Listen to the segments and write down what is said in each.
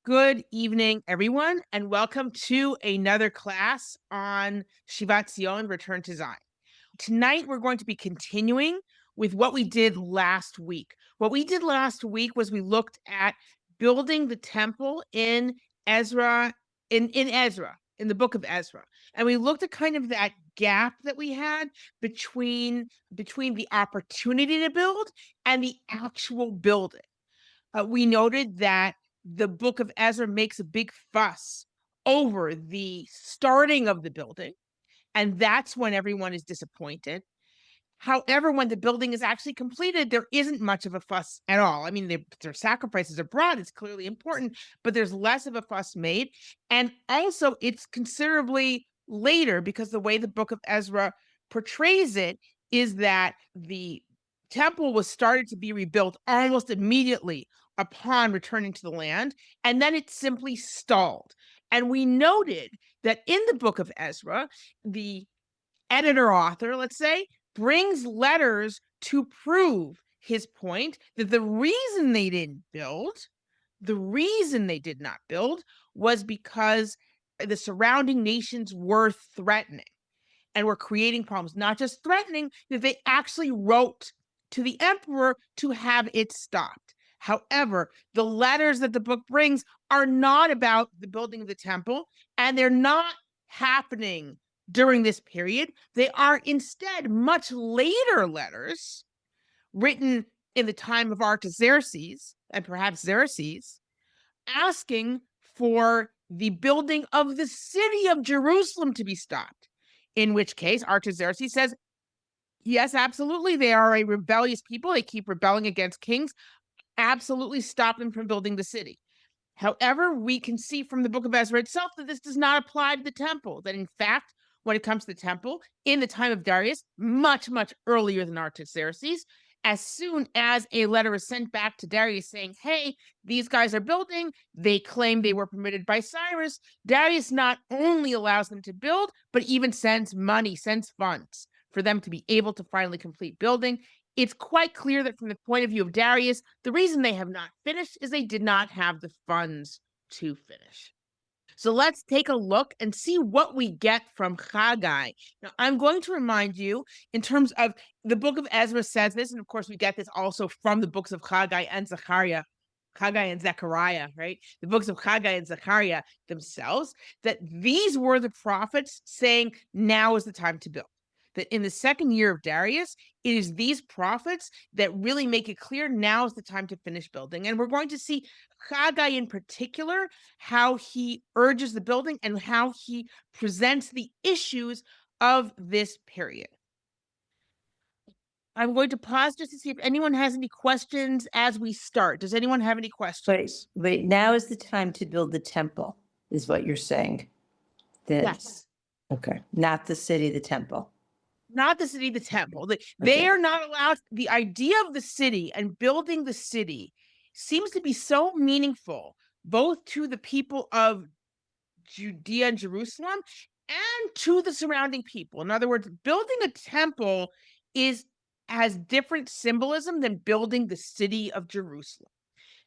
Good evening, everyone, and welcome to another class on Shivat Zion, Return to Zion. Tonight, we're going to be continuing with what we did last week. What we did last week was we looked at building the temple in Ezra, in the book of Ezra. And we looked at kind of that gap that we had between the opportunity to build and the actual building. We noted that the book of Ezra makes a big fuss over the starting of the building, and that's when everyone is disappointed. However, when the building is actually completed, there isn't much of a fuss at all. I mean, their sacrifices are brought, it's clearly important, but there's less of a fuss made. And also, it's considerably later because the way the book of Ezra portrays it is that the temple was started to be rebuilt almost immediately upon returning to the land, and then it simply stalled. And we noted that in the book of Ezra, the editor author, let's say, brings letters to prove his point that the reason they did not build was because the surrounding nations were threatening and were creating problems, not just threatening, that they actually wrote to the emperor to have it stopped. However, the letters that the book brings are not about the building of the temple, and they're not happening during this period. They are instead much later letters written in the time of Artaxerxes and perhaps Xerxes, asking for the building of the city of Jerusalem to be stopped. In which case, Artaxerxes says, yes, absolutely, they are a rebellious people. They keep rebelling against kings. Absolutely stop them from building the city. However, we can see from the book of Ezra itself that this does not apply to the temple, that in fact, when it comes to the temple, in the time of Darius, much, much earlier than Artaxerxes, as soon as a letter is sent back to Darius saying, hey, these guys are building, they claim they were permitted by Cyrus, Darius not only allows them to build, but even sends money, sends funds for them to be able to finally complete building. It's quite clear that from the point of view of Darius, the reason they have not finished is they did not have the funds to finish. So let's take a look and see what we get from Haggai. Now, I'm going to remind you, in terms of the book of Ezra says this, and of course, we get this also from the books of Haggai and Zechariah. Haggai and Zechariah, right? The books of Haggai and Zechariah themselves, that these were the prophets saying, now is the time to build. That in the second year of Darius, it is these prophets that really make it clear now is the time to finish building. And we're going to see Haggai in particular, how he urges the building and how he presents the issues of this period. I'm going to pause just to see if anyone has any questions as we start. Does anyone have any questions? Wait, now is the time to build the temple, is what you're saying. Yes. Okay, not the city, the temple. Not the city, the temple. They are not allowed. The idea of the city and building the city seems to be so meaningful, both to the people of Judea and Jerusalem and to the surrounding people. In other words, building a temple has different symbolism than building the city of Jerusalem.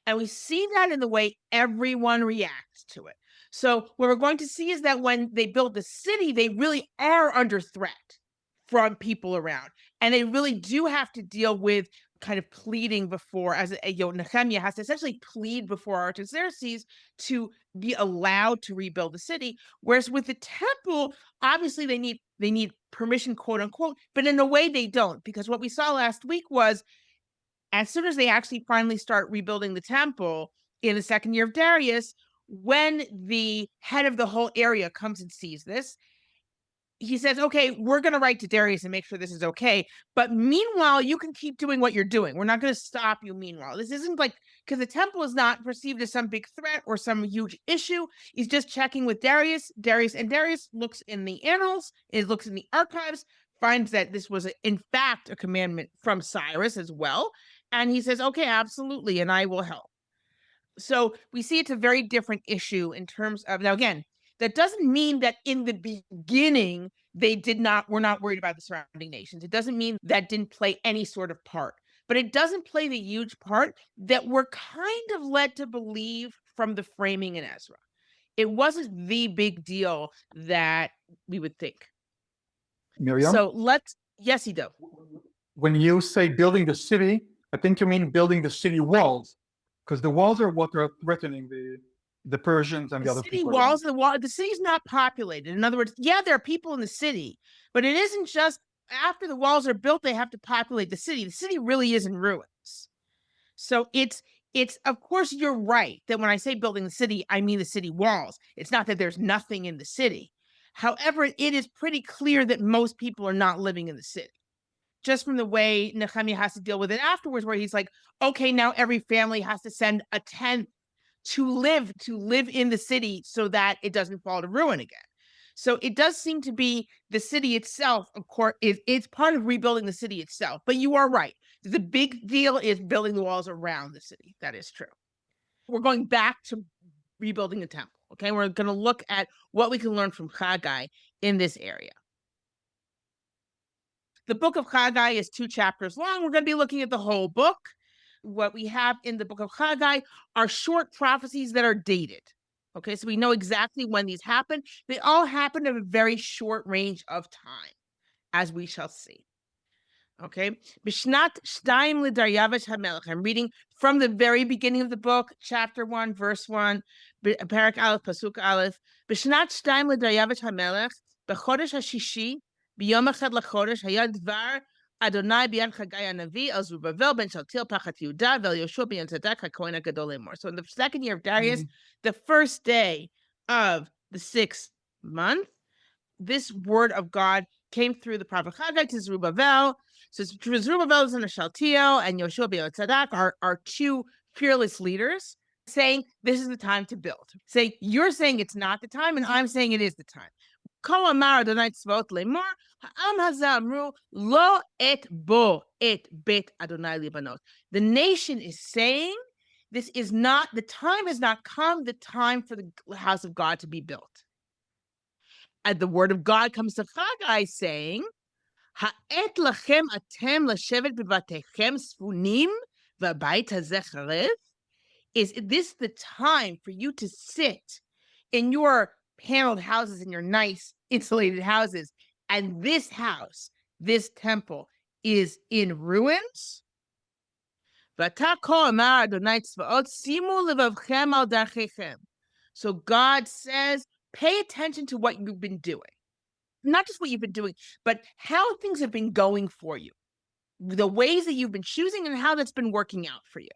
And we see that in the way everyone reacts to it. So what we're going to see is that when they build the city, they really are under threat from people around. And they really do have to deal with kind of pleading before, Nehemiah has to essentially plead before Artaxerxes to be allowed to rebuild the city. Whereas with the temple, obviously they need permission, quote unquote, but in a way they don't, because what we saw last week was as soon as they actually finally start rebuilding the temple in the second year of Darius, when the head of the whole area comes and sees this, he says, okay, we're going to write to Darius and make sure this is okay. But meanwhile, you can keep doing what you're doing. We're not going to stop you meanwhile. This isn't like, because the temple is not perceived as some big threat or some huge issue. He's just checking with Darius. Darius looks in the annals, it looks in the archives, finds that this was, in fact, a commandment from Cyrus as well. And he says, okay, absolutely, and I will help. So we see it's a very different issue in terms of, now again, that doesn't mean that in the beginning were not worried about the surrounding nations. It doesn't mean that didn't play any sort of part, but it doesn't play the huge part that we're kind of led to believe from the framing in Ezra. It wasn't the big deal that we would think. Miriam? So yes, he do. When you say building the city, I think you mean building the city walls, because the walls are what are threatening the Persians and the The other city people walls, around. the city's not populated. In other words, yeah, there are people in the city, but it isn't just after the walls are built, they have to populate the city. The city really is in ruins. So it's of course you're right that when I say building the city, I mean the city walls. It's not that there's nothing in the city. However, it is pretty clear that most people are not living in the city. Just from the way Nehemiah has to deal with it afterwards, where he's like, okay, now every family has to send a tenth to live in the city so that it doesn't fall to ruin again. So it does seem to be the city itself, of course, it's part of rebuilding the city itself. But you are right. The big deal is building the walls around the city. That is true. We're going back to rebuilding the temple. Okay, we're going to look at what we can learn from Haggai in this area. The book of Haggai is 2 chapters long. We're going to be looking at the whole book. What we have in the book of Haggai are short prophecies that are dated. Okay, so we know exactly when these happen. They all happen in a very short range of time, as we shall see. Okay, Bishnat Shtaim LeDarius HaMelech. I'm reading from the very beginning of the book, chapter 1, verse 1, Parak Aleph, Pasuk Aleph. Bishnat Shtaim LeDarius HaMelech, B'chodesh HaShishi, B'yom Echad LaChodesh, Hayad Dvar Adonai b'yad Haggai HaNavi, El Zerubbabel ben Shaltiel Pachat Yehuda, Vel Yoshua b'yad Tzedek HaKohen HaGadol Lemor. So in the second year of Darius, the first day of the 6th month, this word of God came through the prophet Haggai to Zerubbabel. So Zerubbabel and Shaltiel and Yoshua ben Tzedek are 2 fearless leaders saying this is the time to build. Say you're saying it's not the time, and I'm saying it is the time. Kol amar Adonai tzvaot lemor ha'am hazeh amru lo et bo et bet Adonai libanot. The nation is saying this is not the time has not come. The time for the house of God to be built. And the word of God comes to Haggai saying, "Ha'et lachem atem lashevet bevatechem sfunim v'bayit hazeh charev." Is this the time for you to sit in your paneled houses, in your nice insulated houses, and this house, this temple, is in ruins? So God says, pay attention to what you've been doing. Not just what you've been doing, but how things have been going for you. The ways that you've been choosing and how that's been working out for you.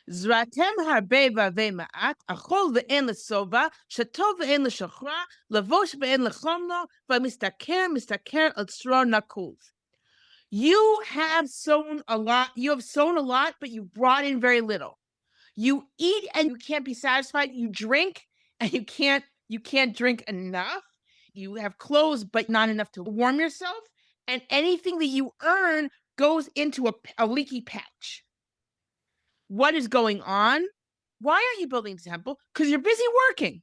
Zratem harbe vave ma'at, achol ve'en lesova, shatov ve'en leshachra, lavosh ve'en lechomno, v'mistaker al tzro nakuv. You have sown a lot, but you brought in very little. You eat and you can't be satisfied. You drink and you can't drink enough. You have clothes, but not enough to warm yourself. And anything that you earn goes into a leaky pouch. What is going on? Why aren't you building the temple? Because you're busy working.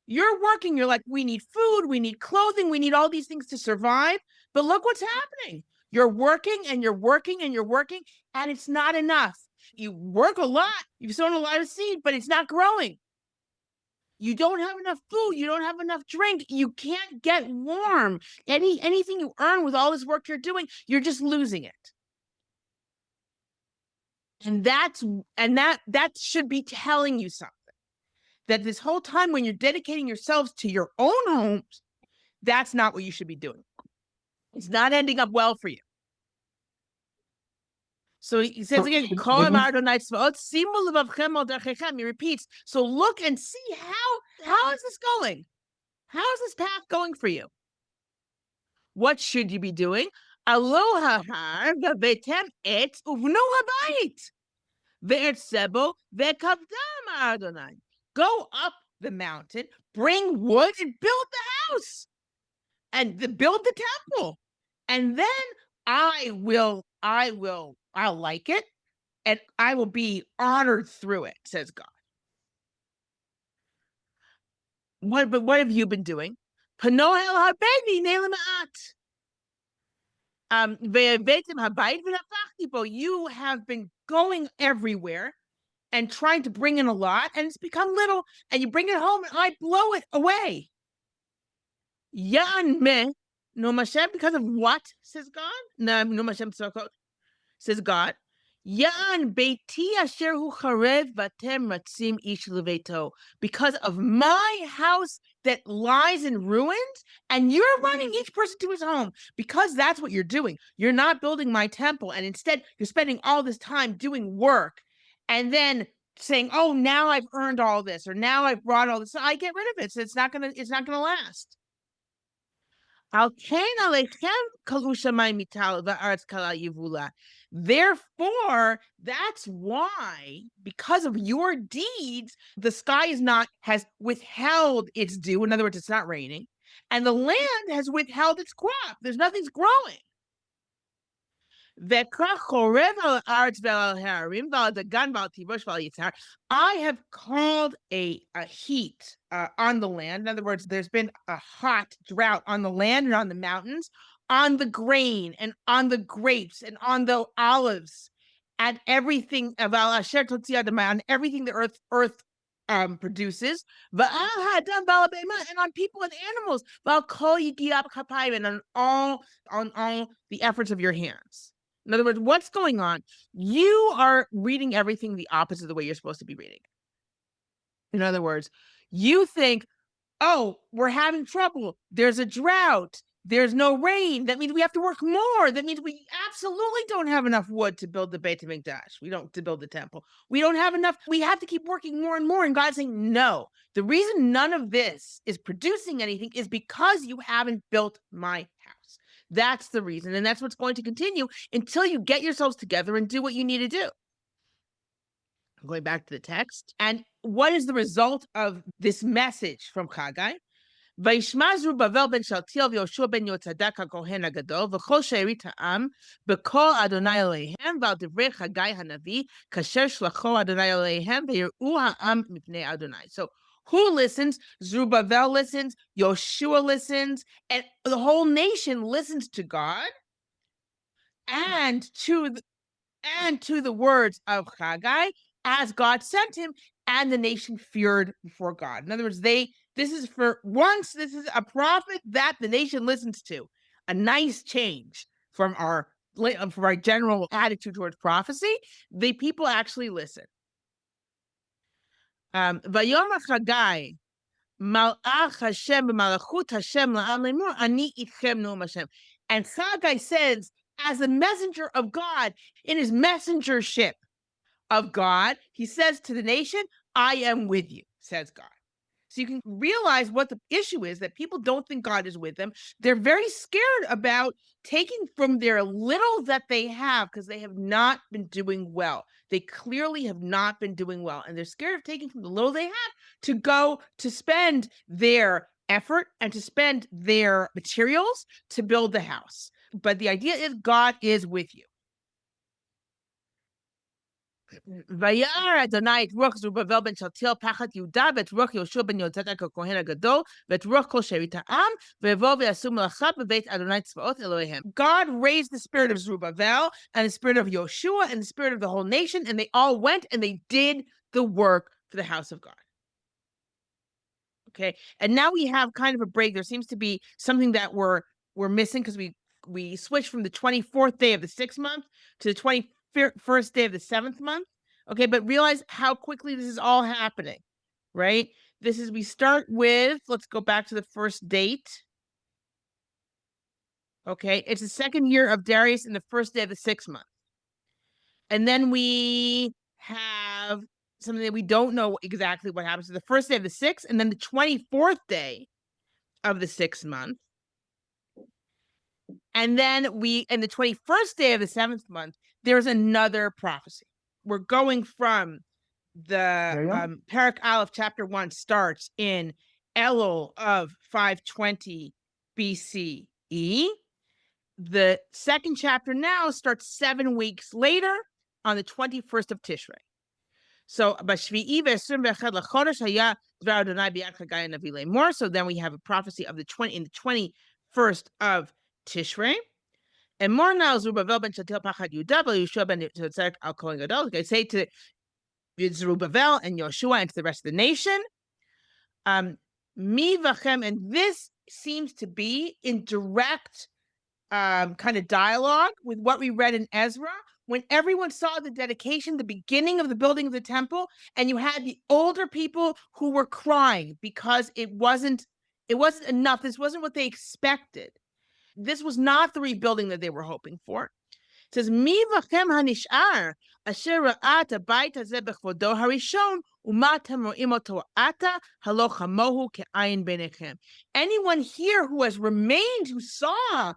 You're working. You're like, we need food, we need clothing, we need all these things to survive. But look what's happening. You're working and you're working and you're working, and it's not enough. You work a lot. You've sown a lot of seed, but it's not growing. You don't have enough food. You don't have enough drink. You can't get warm. Anything you earn with all this work you're doing, you're just losing it. And that should be telling you something. That this whole time when you're dedicating yourselves to your own homes, that's not what you should be doing. It's not ending up well for you. So he says again, he repeats, so look and see how is this going? How is this path going for you? What should you be doing? Aloha har ve'vetem etz uvnu habayit ve'etz sebo ve'kavdam Adonai. Go up the mountain, bring wood, and build the house, and build the temple, and then I'll like it, and I will be honored through it, says God. What have you been doing? You have been going everywhere, and trying to bring in a lot, and it's become little, and you bring it home, and I blow it away. Yan me, no Hashem, because of what, says God? No Hashem, says God. Yan beiti asher hu charev vatem ratzim ish leveto. Because of my house that lies in ruins, and you're running each person to his home. Because that's what you're doing. You're not building my temple, and instead you're spending all this time doing work, and then saying, "Oh, now I've earned all this, or now I've brought all this." So I get rid of it. So it's not gonna last. Therefore, that's why, because of your deeds, the sky has withheld its dew. In other words, it's not raining, and the land has withheld its crop. Nothing's growing. I have called a heat on the land. In other words, there's been a hot drought on the land and on the mountains, on the grain and on the grapes and on the olives, and everything on everything the earth produces, and on people and animals, and on all the efforts of your hands. In other words, what's going on? You are reading everything the opposite of the way you're supposed to be reading. In other words, you think, oh, we're having trouble. There's a drought. There's no rain. That means we have to work more. That means we absolutely don't have enough wood to build the Beit HaMikdash. To build the temple. We don't have enough. We have to keep working more and more. And God's saying, no. The reason none of this is producing anything is because you haven't built my house. That's the reason. And that's what's going to continue until you get yourselves together and do what you need to do. Going back to the text. And what is the result of this message from Haggai? וישמע זרובבל בן שלתיאל ויהושע בן יהוצדק הכהן הגדול וכל שארית העם בקול אדוני אלוהיהם ועל דברי חגי הנביא כאשר שלחו אדוני אלוהיהם ויראו העם מפני אדוני. So who listens? Zerubbabel listens, Yoshua listens, and the whole nation listens to God and to the words of Haggai as God sent him, and the nation feared before God. In other words, this is a prophet that the nation listens to. A nice change from our general attitude towards prophecy. The people actually listen. Vayom Haggai, Malach Hashem b'malachut Hashem la'am lemor ani itchem noam Hashem. And Haggai says, as a messenger of God, in his messengership of God, he says to the nation, I am with you, says God. So you can realize what the issue is, that people don't think God is with them. They're very scared about taking from their little that they have because they have not been doing well. They clearly have not been doing well. And they're scared of taking from the little they have to go to spend their effort and to spend their materials to build the house. But the idea is God is with you. וירא אדוני את רוח זרובבל בן שלתיאל פחד יהודה ואת רוח יהושע בן יהוצדק הכהן הגדול ואת רוח כל שארית העם ויבואו ויעשו מלאכה בבית אדוני צבאות אלוהיהם. God raised the spirit of Zerubbabel and the spirit of Yoshua and the spirit of the whole nation, and they all went and they did the work for the house of God. Okay, and now we have kind of a break. There seems to be something that we're missing because we switched from the 24th day of the 6th month to the 21st day of the 7th month. Okay, but realize how quickly this is all happening, right? We start with, let's go back to the first date. Okay, it's the 2nd year of Darius and the 1st day of the 6th month. And then we have something that we don't know exactly what happens to the 1st day of the 6th, and then the 24th day of the 6th month. And then in the 21st day of the 7th month, there's another prophecy. We're going from the Parak Aleph chapter 1 starts in Elul of 520 BCE. The 2nd chapter now starts 7 weeks later on the 21st of Tishrei. So, so then we have a prophecy of the 21st of Tishrei. And more now, Zerubbabel ben Shealtiel pachad Yehuda, Yoshua ben Yotzedek al Kohen Gadol. Okay, say to with Zerubbabel and Yoshua and to the rest of the nation. Mi vachem, and this seems to be in direct kind of dialogue with what we read in Ezra, when everyone saw the dedication, the beginning of the building of the temple, and you had the older people who were crying because it wasn't enough. This wasn't what they expected. This was not the rebuilding that they were hoping for. It says, Mi vachem hanishar asher ra'at habayit hazeh bechvodo harishon uma atem ro'im oto ata halo chamohu ke'ayin beinechem. Anyone here who has remained, who saw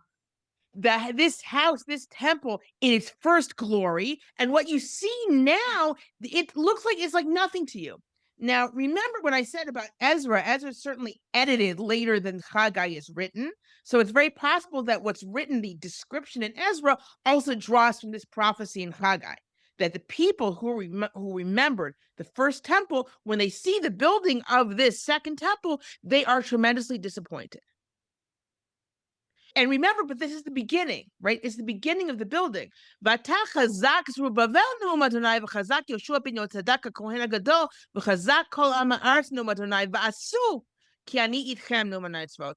this house, this temple in its first glory, and what you see now, it looks like it's like nothing to you. Now, remember what I said about Ezra. Ezra certainly edited later than Haggai is written. So it's very possible that what's written, the description in Ezra, also draws from this prophecy in Haggai. That the people who remembered the first temple, when they see the building of this second temple, they are tremendously disappointed. And remember, but this is the beginning, right? It's the beginning of the building. Chazak Zerubbabel na'um Adonai, v'chazak Yoshua ben Yotzadaq haKohen haGadol, v'chazak kol am ha'aretz na'um Adonai, v'asu ki ani itchem na'um Tzvaot.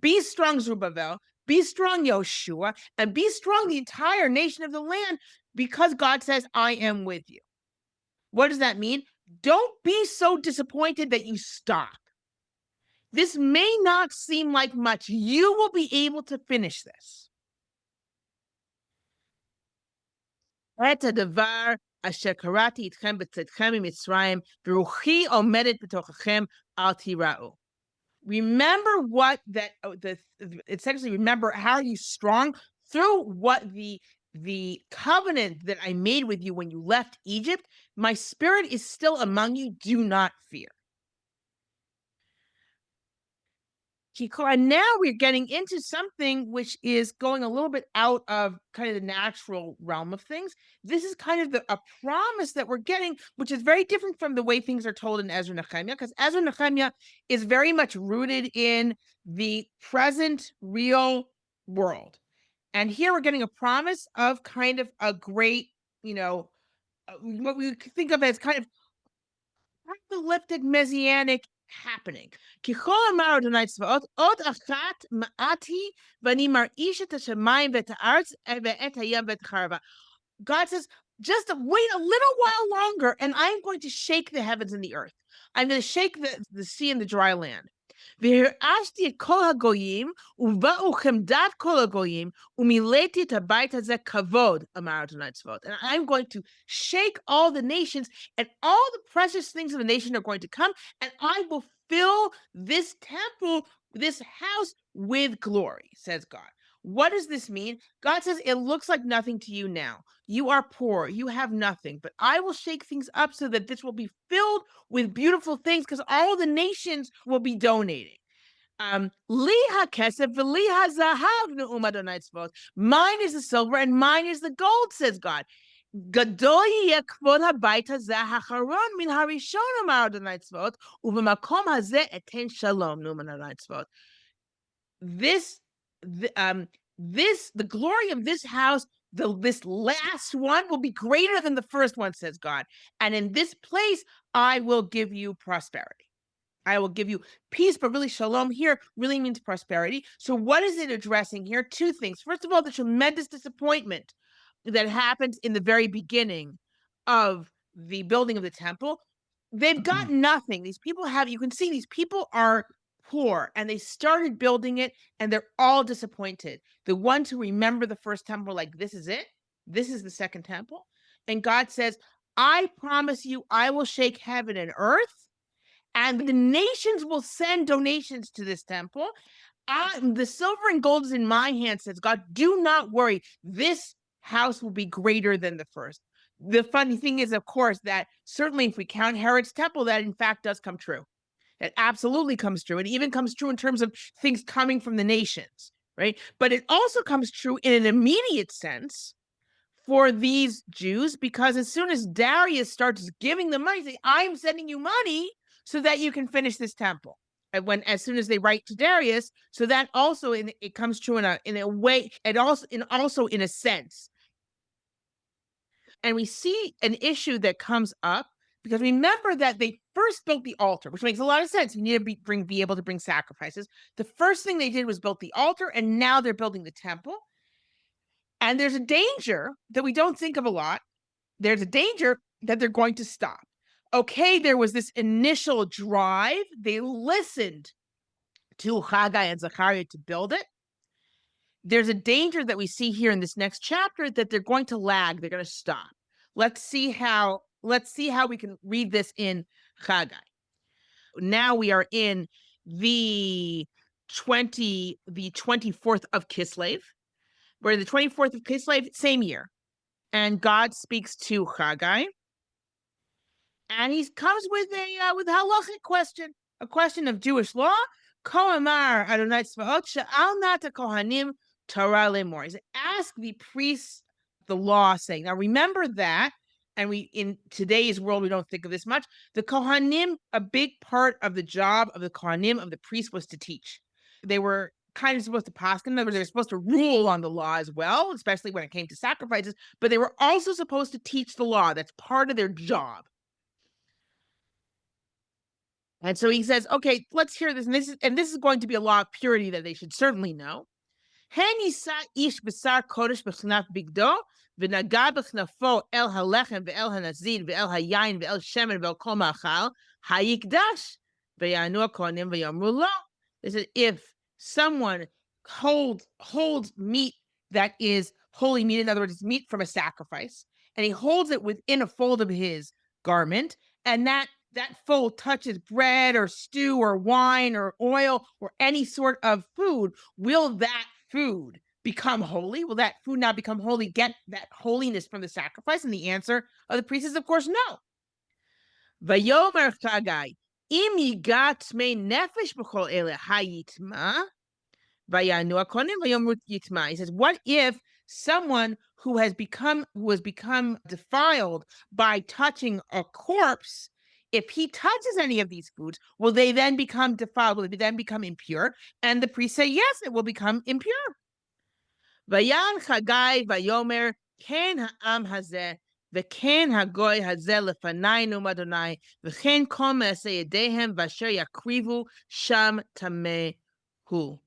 Be strong, Zerubbabel. Be strong, Yoshua, and be strong, the entire nation of the land, because God says, I am with you. What does that mean? Don't be so disappointed that you stop. This may not seem like much. You will be able to finish this. Et hadavar asher karati itchem b'tzedchem miMitzrayim v'ruchi omedet b'tochachem al tira'u. Remember what that essentially remember how are you strong through what the covenant that I made with you when you left Egypt. My spirit is still among you. Do not fear. And now we're getting into something which is going a little bit out of kind of the natural realm of things. This is kind of a promise that we're getting, which is very different from the way things are told in Ezra and Nehemiah, because Ezra and Nehemiah is very much rooted in the present, real world. And here we're getting a promise of kind of a great, what we think of as kind of apocalyptic messianic happening. God says, just wait a little while longer, and I'm going to shake the heavens and the earth. I'm going to shake the sea and the dry land. והרעשתי את כל הגויים, ובאו חמדת כל הגויים, ומילאתי את הבית הזה כבוד, אמר אדוני צבאות. And I'm going to shake all the nations, and all the precious things of the nation are going to come, and I will fill this temple, this house, with glory, says God. What does this mean? God says, it looks like nothing to you now. You are poor. You have nothing. But I will shake things up so that this will be filled with beautiful things, because all the nations will be donating. Mine is the silver and mine is the gold, says God. The glory of this house, this last one, will be greater than the first one, says God. And in this place, I will give you prosperity. I will give you peace, but really shalom here really means prosperity. So what is it addressing here? Two things. First of all, the tremendous disappointment that happens in the very beginning of the building of the temple. They've got nothing. These people you can see these people are poor, and they started building it, and they're all disappointed. The ones who remember the first temple, like, this is it. This is the second temple. And God says, I promise you, I will shake heaven and earth, and the nations will send donations to this temple. The silver and gold is in my hand, says God. Do not worry. This house will be greater than the first. The funny thing is, of course, that certainly if we count Herod's temple, that in fact does come true. It absolutely comes true. It even comes true in terms of things coming from the nations, right? But it also comes true in an immediate sense for these Jews, because as soon as Darius starts giving them money, say, I'm sending you money so that you can finish this temple. And as soon as they write to Darius, so that also it comes true in a way, and also in a sense. And we see an issue that comes up Because remember that they first built the altar, which makes a lot of sense. You need to be able to bring sacrifices. The first thing they did was built the altar, and now they're building the temple. And there's a danger that we don't think of a lot. There's a danger that they're going to stop. Okay, there was this initial drive. They listened to Haggai and Zechariah to build it. There's a danger that we see here in this next chapter that they're going to lag. They're going to stop. Let's see how we can read this in Haggai. Now we are in the 24th of Kislev. We're in the 24th of Kislev, same year. And God speaks to Haggai. And he comes with a halachic question, a question of Jewish law. Ko amar Adonai Tzvaot she'al nata kohanim Torah lemor. He said, ask the priests the law, saying. Now remember that, and we in today's world we don't think of this much. The kohanim, a big part of the job of the kohanim, of the priest, was to teach. They were kind of supposed to paskin. In other words, they were supposed to rule on the law as well, especially when it came to sacrifices. But they were also supposed to teach the law. That's part of their job. And so he says, okay, let's hear this. And this is going to be a law of purity that they should certainly know. Hen yisa ish b'sar kodesh b'chnaf bigdo, v'naga b'chnafo el halechem ve'el hanazir ve'el hayayin ve'el shemen ve'el kol ma'achal hayikdash ve'yanu kohanim ve'yamru lo. They said, if someone holds meat that is holy meat, in other words, it's meat from a sacrifice, and he holds it within a fold of his garment, and that fold touches bread or stew or wine or oil or any sort of food, will that food become holy? Will that food now become holy, get that holiness from the sacrifice? And the answer of the priest is, of course, no. Vayomer Haggai, im yigat me nefesh b'chol ele hayitma, vayanu akonim vayomrut yitma. He says, what if someone who has become defiled by touching a corpse, if he touches any of these foods, will they then become defiled? Will they then become impure? And the priest say, yes, it will become impure. Vayan Haggai vayomer ken ha'am hazeh v'ken hagoy hazeh lefanaynu Adonai v'chen kol me'aseh yedehem v'asher yakrivu sham tamehu.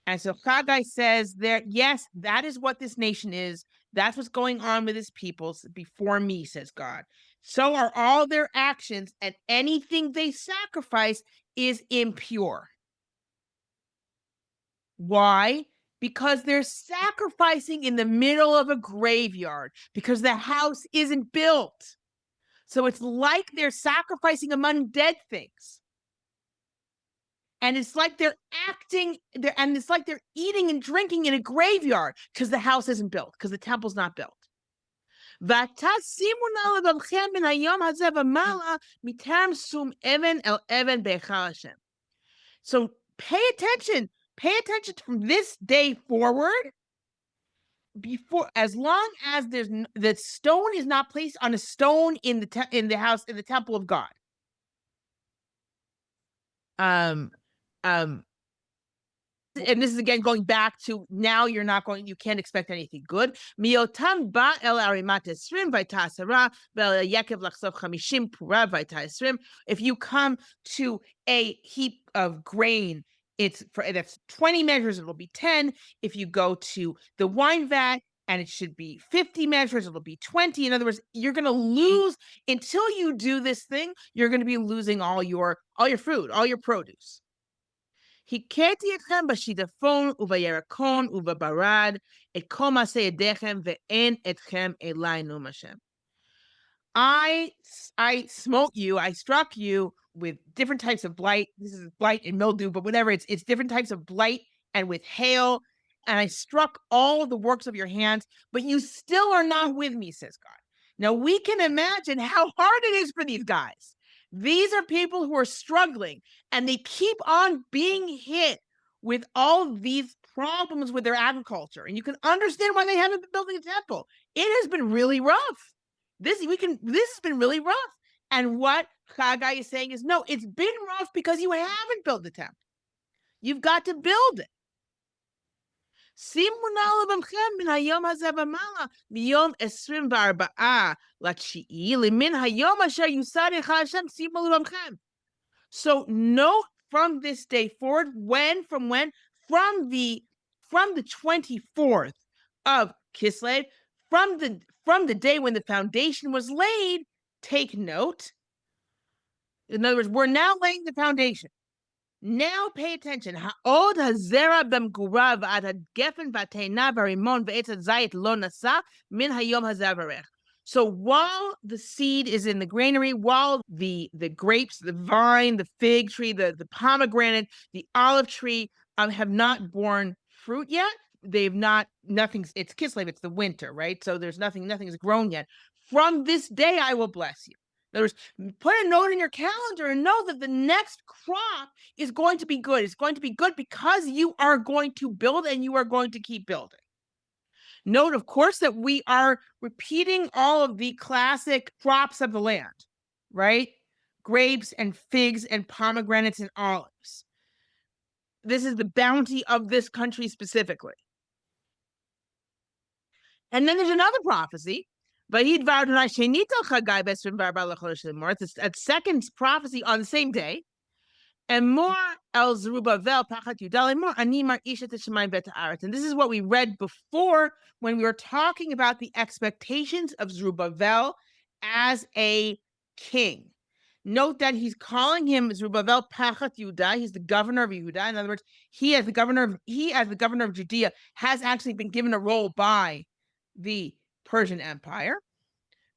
And so Haggai says there, yes, that is what this nation is. That's what's going on with his peoples before me, says God. So are all their actions, and anything they sacrifice is impure. Why? Because they're sacrificing in the middle of a graveyard, because the house isn't built. So it's like they're sacrificing among dead things. And it's like they're it's like they're eating and drinking in a graveyard because the house isn't built, because the temple's not built. So pay attention from this day forward. As long as the stone is not placed on a stone in the house, in the temple of God. And this is again going back to now you can't expect anything good. If you come to a heap of grain, that's 20 measures, it'll be 10. If you go to the wine vat and it should be 50 measures, it'll be 20. In other words, you're going to lose until you do this thing. You're going to be losing all your food, all your produce. הכיתי אתכם בשיטפון ובירקון ובברד, את כל מעשה ידיכם, ואין אתכם אלי נאום השם. I smote you, I struck you with different types of blight. This is blight and mildew, but whatever, it's different types of blight and with hail. And I struck all the works of your hands, but you still are not with me, says God. Now we can imagine how hard it is for these guys. These are people who are struggling, and they keep on being hit with all these problems with their agriculture. And you can understand why they haven't been building a temple. It has been really rough. This has been really rough. And what Haggai is saying is, no, it's been rough because you haven't built the temple. You've got to build it. שימו נא לבבכם מן היום הזה ומעלה, מיום 24 לתשיעי, למן היום אשר יוסדך השם, שימו לבבכם. So note from this day forward, from when? From the 24th of Kislev, from the day when the foundation was laid, take note. In other words, we're now laying the foundation. Now pay attention. Ha'od hazera b'mgurav ad hagefen v'ateina v'rimon v'etz hazayit lo nasa min hayom hazavarech. So while the seed is in the granary, while the grapes, the vine, the fig tree, the pomegranate, the olive tree have not borne fruit yet, it's Kislev, it's the winter, right? So there's nothing's grown yet. From this day I will bless you. In other words, put a note in your calendar and know that the next crop is going to be good. It's going to be good because you are going to build and you are going to keep building. Note, of course, that we are repeating all of the classic crops of the land, right? Grapes and figs and pomegranates and olives. This is the bounty of this country specifically. And then there's another prophecy. It's a second prophecy on the same day. And more el Zerubbabel pachat Yudalimor ani marisha teshamayim vet haaretz. And this is what we read before when we were talking about the expectations of Zerubbabel as a king. Note that he's calling him Zerubbabel pachat Yudah. He's the governor of Yehuda. In other words, he as the governor of Judea has actually been given a role by the Persian Empire.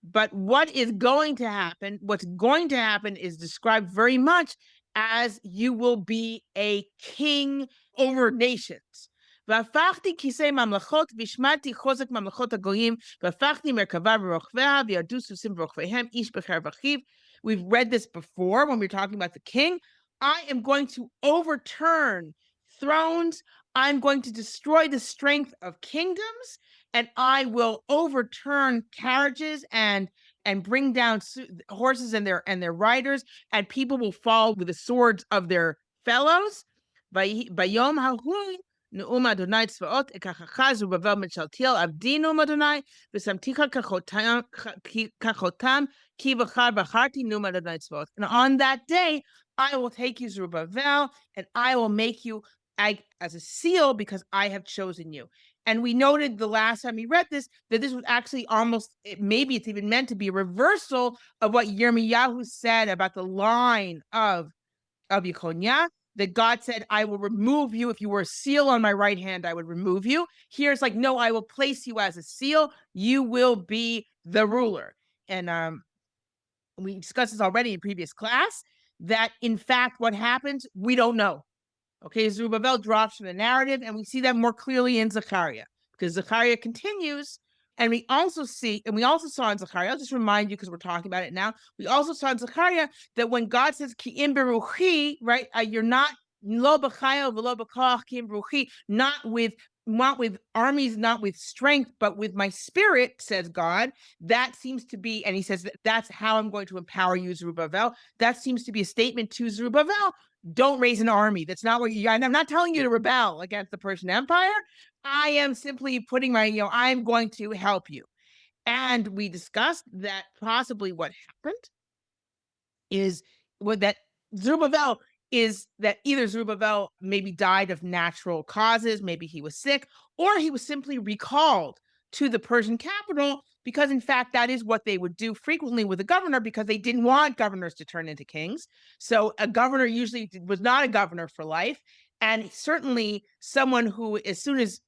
But what's going to happen is described very much as you will be a king over nations. והפכתי כיסא ממלכות והשמדתי חוזק ממלכות הגויים והפכתי מרכבה ורוכביה וירדו סוסים ורוכביהם איש בחרב אחיו. We've read this before when we were talking about the king. I am going to overturn thrones. I'm going to destroy the strength of kingdoms, and I will overturn carriages and bring down horses and their riders, and people will fall with the swords of their fellows. Bayom hahu ne'um Adonai tzvaot ekachacha Zerubbabel ben Shealtiel avdi ne'um Adonai v'samticha kachotam ki b'char b'charti ne'um Adonai tzvaot. And on that day, I will take you, Zerubbabel, and I will make you as a seal because I have chosen you. And we noted the last time we read this, that this was actually maybe it's even meant to be a reversal of what Yirmiyahu said about the line of Yechonia, that God said, I will remove you. If you were a seal on my right hand, I would remove you. Here it's like, no, I will place you as a seal. You will be the ruler. And we discussed this already in previous class, that in fact, what happens, we don't know. Okay, Zerubbabel drops from the narrative, and we see that more clearly in Zechariah, because Zechariah continues, and we also saw in Zechariah, I'll just remind you because we're talking about it now, we also saw in Zechariah that when God says, Ki im beruchi, right, you're not, lo b'chayo v'lo b'koach ki im beruchi, not with armies, not with strength, but with my spirit, says God. That seems to be, and he says that's how I'm going to empower you, Zerubbabel. That seems to be a statement to Zerubbabel. Don't raise an army. That's not what I'm not telling you to rebel against the Persian Empire. I am simply putting I'm going to help you. And we discussed that possibly what happened is that either Zerubbabel maybe died of natural causes, maybe he was sick, or he was simply recalled to the Persian capital, because in fact that is what they would do frequently with a governor, because they didn't want governors to turn into kings. So a governor usually was not a governor for life, and certainly someone who, as soon as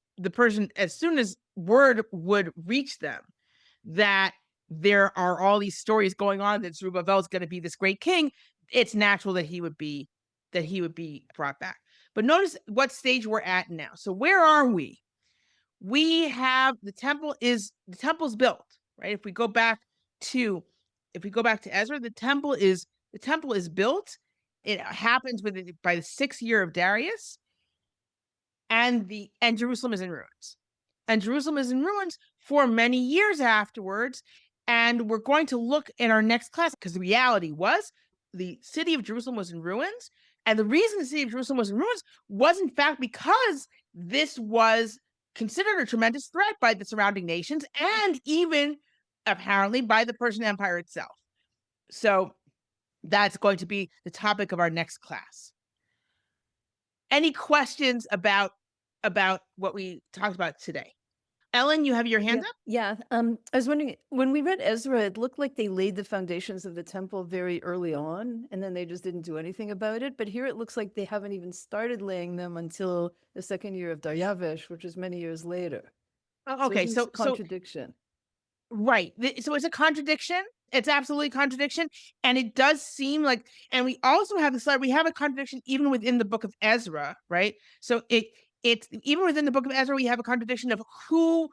word would reach them that there are all these stories going on that Zerubbabel is going to be this great king, it's natural that he would be brought back. But notice what stage we're at now. So where are we? We have the temple's built, right? If we go back to Ezra, the temple is built. It happens by the 6th year of Darius, and Jerusalem is in ruins. And Jerusalem is in ruins for many years afterwards. And we're going to look in our next class, because the reality was the city of Jerusalem was in ruins. And the reason the city of Jerusalem was in ruins was in fact because this was considered a tremendous threat by the surrounding nations and even apparently by the Persian Empire itself. So that's going to be the topic of our next class. Any questions about what we talked about today? Ellen, you have your hand up? Yeah. I was wondering, when we read Ezra, it looked like they laid the foundations of the temple very early on, and then they just didn't do anything about it. But here it looks like they haven't even started laying them until the second year of Darius, which was many years later. Okay, isn't this a contradiction? Right. So it's a contradiction. It's absolutely a contradiction. And it does seem like, and we also have we have a contradiction even within the book of Ezra, right? So it's even within the book of Ezra, we have a contradiction of who,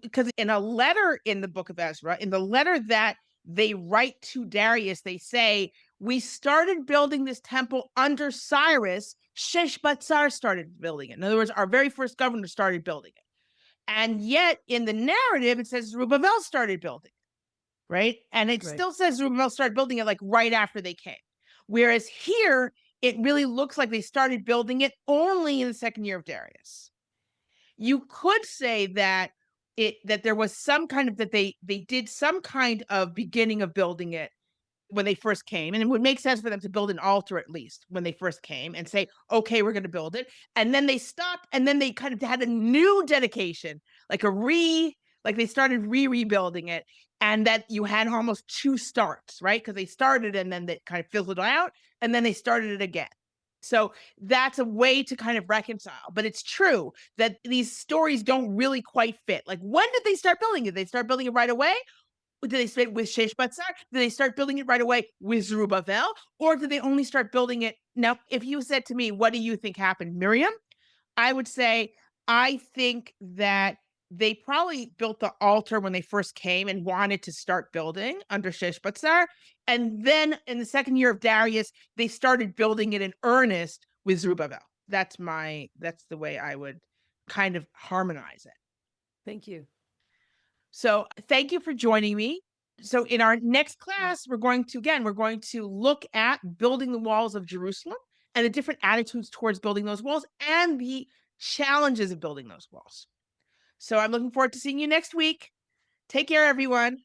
because in a letter in the book of Ezra, in the letter that they write to Darius, they say, we started building this temple under Cyrus. Sheshbazzar started building it. In other words, our very first governor started building it. And yet in the narrative, it says Zerubbabel started building, right? And it still says Zerubbabel started building it like right after they came. Whereas here, it really looks like they started building it only in the second year of Darius. You could say that that there was some kind of, that they did some kind of beginning of building it when they first came, and it would make sense for them to build an altar at least when they first came and say, okay, we're going to build it. And then they stopped, and then they kind of had a new dedication, like like they started rebuilding it, and that you had almost two starts, right? Because they started and then they kind of fizzled out, and then they started it again. So that's a way to kind of reconcile. But it's true that these stories don't really quite fit. Like, when did they start building it? Did they start building it right away? Did they start with Sheshbazzar? Did they start building it right away with Zerubbabel? Or did they only start building it? Now, if you said to me, what do you think happened, Miriam? I would say, I think that they probably built the altar when they first came and wanted to start building under Sheshbazzar. And then in the second year of Darius, they started building it in earnest with Zerubbabel. That's the way I would kind of harmonize it. Thank you. So thank you for joining me. So in our next class, we're going to look at building the walls of Jerusalem and the different attitudes towards building those walls and the challenges of building those walls. So I'm looking forward to seeing you next week. Take care, everyone.